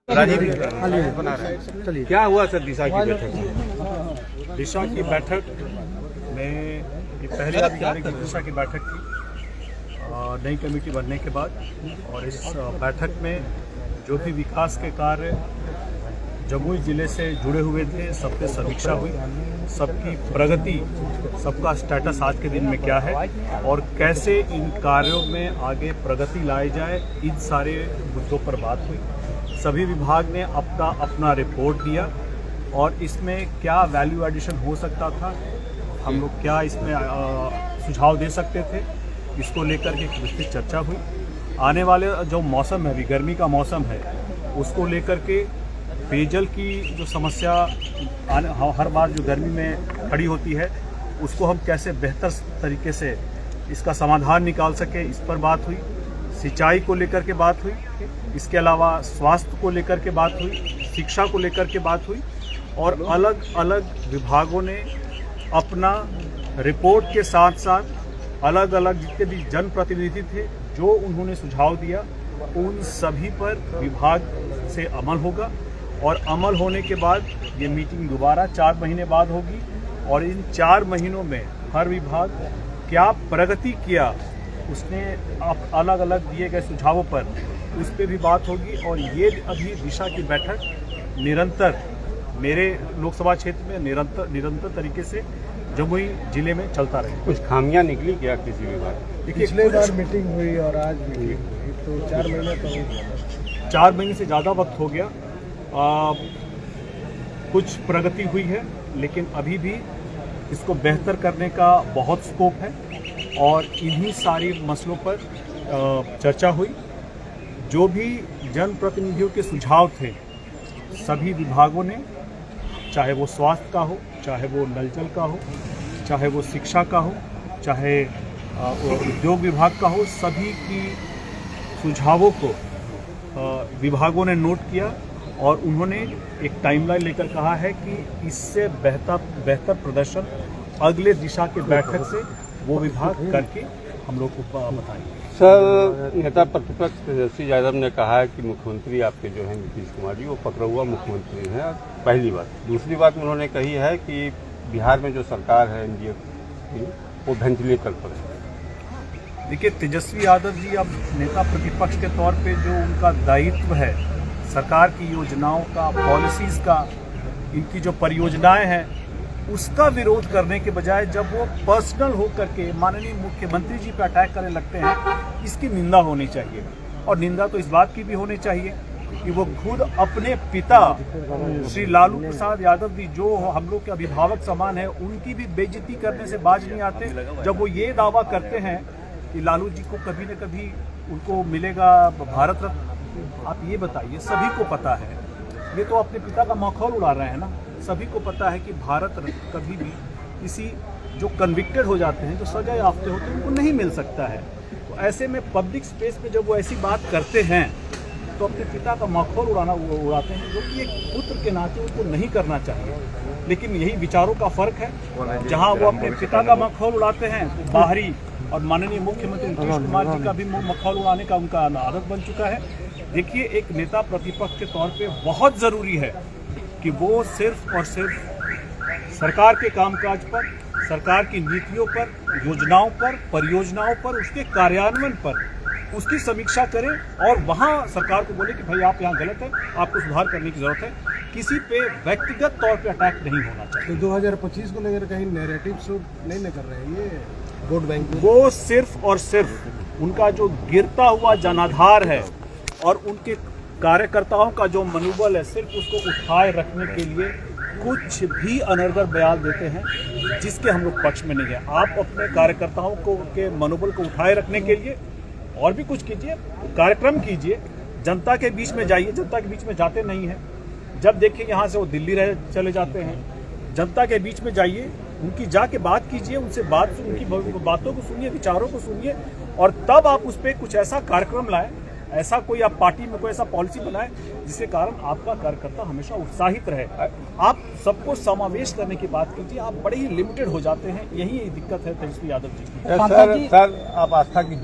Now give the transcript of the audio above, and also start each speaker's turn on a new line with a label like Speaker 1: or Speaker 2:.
Speaker 1: चलिए, क्या हुआ सर दिशा की बैठक में?
Speaker 2: दिशा की बैठक में ये पहली आधिकारिक दिशा की बैठक थी नई कमेटी बनने के बाद, और इस बैठक में जो भी विकास के कार्य जमुई जिले से जुड़े हुए थे सब पे समीक्षा हुई। सबकी प्रगति, सबका स्टेटस आज के दिन में क्या है और कैसे इन कार्यों में आगे प्रगति लाई जाए, इन सारे मुद्दों पर बात हुई। सभी विभाग ने अपना अपना रिपोर्ट दिया और इसमें क्या वैल्यू एडिशन हो सकता था, हम लोग क्या इसमें सुझाव दे सकते थे, इसको लेकर के एक विस्तृत चर्चा हुई। आने वाले जो मौसम है, अभी गर्मी का मौसम है, उसको लेकर के पेयजल की जो समस्या हर बार जो गर्मी में खड़ी होती है, उसको हम कैसे बेहतर तरीके से इसका समाधान निकाल सके, इस पर बात हुई। सिंचाई को लेकर के बात हुई, इसके अलावा स्वास्थ्य को लेकर के बात हुई, शिक्षा को लेकर के बात हुई, और अलग अलग विभागों ने अपना रिपोर्ट के साथ साथ अलग अलग जितने भी जनप्रतिनिधि थे जो उन्होंने सुझाव दिया, उन सभी पर विभाग से अमल होगा। और अमल होने के बाद ये मीटिंग दोबारा 4 महीने बाद होगी, और इन 4 महीनों में हर विभाग क्या प्रगति किया, उसने अलग अलग दिए गए सुझावों पर उस पर भी बात होगी। और ये अभी दिशा की बैठक निरंतर मेरे लोकसभा क्षेत्र में निरंतर तरीके से जमुई जिले में चलता रहे।
Speaker 1: कुछ खामियां निकली क्या किसी विभाग?
Speaker 3: देखिए, पिछले बार मीटिंग हुई और आज मीटिंग हुई, तो 4 महीने तो हो गया।
Speaker 2: 4 महीने से ज़्यादा वक्त हो गया। कुछ प्रगति हुई है, लेकिन अभी भी इसको बेहतर करने का बहुत स्कोप है, और इन्हीं सारी मसलों पर चर्चा हुई। जो भी जनप्रतिनिधियों के सुझाव थे, सभी विभागों ने, चाहे वो स्वास्थ्य का हो, चाहे वो नल जल का हो, चाहे वो शिक्षा का हो, चाहे उद्योग विभाग का हो, सभी की सुझावों को विभागों ने नोट किया, और उन्होंने एक टाइमलाइन लेकर कहा है कि इससे बेहतर प्रदर्शन अगले दिशा के बैठक से वो विभाग करके हम लोग को बताएंगे।
Speaker 1: सर, नेता प्रतिपक्ष तेजस्वी यादव ने कहा है कि मुख्यमंत्री आपके जो हैं नीतीश कुमार जी, वो पकड़ा मुख्यमंत्री हैं। पहली बात। दूसरी बात उन्होंने कही है कि बिहार में जो सरकार है एनडीए की, वो वेंटिलेटर पर है।
Speaker 2: देखिए, तेजस्वी यादव जी अब नेता प्रतिपक्ष के तौर पे जो उनका दायित्व है, सरकार की योजनाओं का, पॉलिसीज़ का, इनकी जो परियोजनाएं हैं, उसका विरोध करने के बजाय जब वो पर्सनल होकर के माननीय मुख्यमंत्री जी पे अटैक करने लगते हैं, इसकी निंदा होनी चाहिए। और निंदा तो इस बात की भी होनी चाहिए कि वो खुद अपने पिता श्री लालू प्रसाद यादव जी, जो हम लोग के अभिभावक समान है, उनकी भी बेइज्जती करने से बाज नहीं आते, जब वो ये दावा करते हैं कि लालू जी को कभी न कभी उनको मिलेगा भारत रत्न। आप ये बताइए, सभी को पता है, ये तो अपने पिता का मखौल उड़ा रहे हैं ना। सभी को पता है कि भारत रत्न कभी भी किसी जो कन्विक्टेड हो जाते हैं, जो सजा याफ्ते होते हैं, उनको नहीं मिल सकता है। तो ऐसे में पब्लिक स्पेस में जब वो ऐसी बात करते हैं, तो अपने पिता का मखौल उड़ाते हैं, जो कि एक पुत्र के नाते उनको नहीं करना चाहिए। लेकिन यही विचारों का फर्क है। जहाँ वो अपने पिता का मखौल उड़ाते हैं, तो बाहरी और माननीय मुख्यमंत्री नीतीश कुमार जी का भी मखौल उड़ाने का उनका आदत बन चुका है। देखिए, एक नेता प्रतिपक्ष के तौर पे बहुत ज़रूरी है कि वो सिर्फ और सिर्फ सरकार के कामकाज पर, सरकार की नीतियों पर, योजनाओं पर, परियोजनाओं पर, उसके कार्यान्वयन पर उसकी समीक्षा करें, और वहाँ सरकार को बोले कि भाई आप यहाँ गलत है, आपको सुधार करने की ज़रूरत है। किसी पे व्यक्तिगत तौर पे अटैक नहीं होना चाहिए।
Speaker 3: तो 2025 को लेकर कहीं नैरेटिव शूट नहीं कर रहे हैं ये वोट बैंक?
Speaker 2: वो सिर्फ और सिर्फ उनका जो गिरता हुआ जनाधार है और उनके कार्यकर्ताओं का जो मनोबल है, सिर्फ उसको उठाए रखने के लिए कुछ भी अनर्गल बयान देते हैं, जिसके हम लोग पक्ष में नहीं है। आप अपने कार्यकर्ताओं को के मनोबल को उठाए रखने के लिए और भी कुछ कीजिए, कार्यक्रम कीजिए, जनता के बीच में जाइए। जनता के बीच में जाते नहीं हैं। जब देखिए यहाँ से वो दिल्ली चले जाते हैं, जनता के बीच में जाइए, उनकी जाके बात कीजिए, उनसे उनकी बातों को सुनिए, विचारों को सुनिए, और तब आप उस पर कुछ ऐसा कार्यक्रम लाएं, ऐसा कोई आप पार्टी में कोई ऐसा पॉलिसी बनाए जिसके कारण आपका कार्यकर्ता हमेशा उत्साहित रहे। आप सबको समावेश करने की बात कीजिए, आप बड़े ही लिमिटेड हो जाते हैं। यही दिक्कत है तेजस्वी यादव जी की।
Speaker 1: सर, आप आस्था की